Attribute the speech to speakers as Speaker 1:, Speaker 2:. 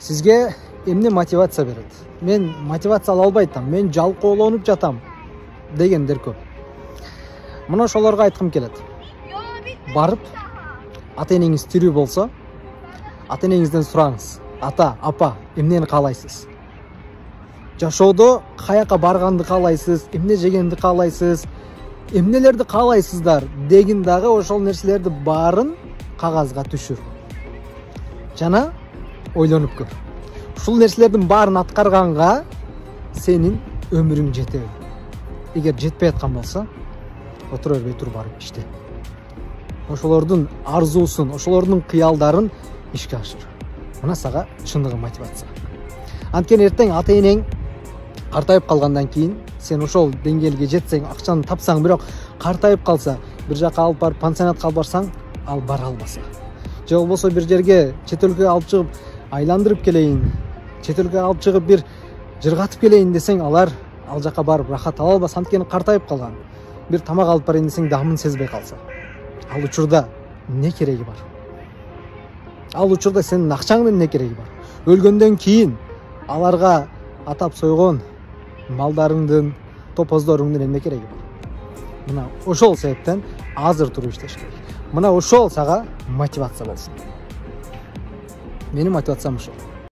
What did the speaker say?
Speaker 1: Сизге эмне мотивация берет? Мен мотивация ала албай атам, мен жалкоолонуп жатам дегендер көп. Мына ошолорго айткым келет. Барып, ата-энеңиз тирүү болсо, ата-энеңизден сураңыз. Ата, апа, эмнени каалайсыз? Жашоодо каяка барганды каалайсыз, эмне жегенди каалайсыз, эмнелерди каалайсыздар дегин дагы ошол нерселерди баарын кагазга түшүр. Жана ойлонуп көр. Ушул нерселердин баарын аткарганга сенин өмүрүң жетеби? Эгер жетпей аткан болсо, отура бербей туруп барып иште. Ошолордун арзуусун, ошолордун кыялдарын ишке ашыр. Мына сага чындыгы мотивация. Анткени эртең ата-энең картайып калгандан кийин, сен ошол деңгээлге жетсең, акчаны тапсаң, бирок картайып калса, бир жака алып барып пансионатка алып барсаң, ал бара албаса. Же болбосо бир жерге чет өлкөгө алып чыгып айландырып келейин, чет өлкөгө алып чыгып бир жыргатып келейин десең, алар ал жака барып рахат ала албас, анткени картайып калган. Бир тамак алып барайын десең, дамын сезбей калса. Ал учурда эмне кереги бар? Ал учурда сенин акчаңдын эмне кереги бар? Өлгөндөн кийин аларга атап сойгон малдарыңдын, топоздоруңдун эмне кереги бар? Мына ошол себептен азыр туруп иштеш керек. Мына ошол сага мотивация болсун. Менин мотивациям ошол.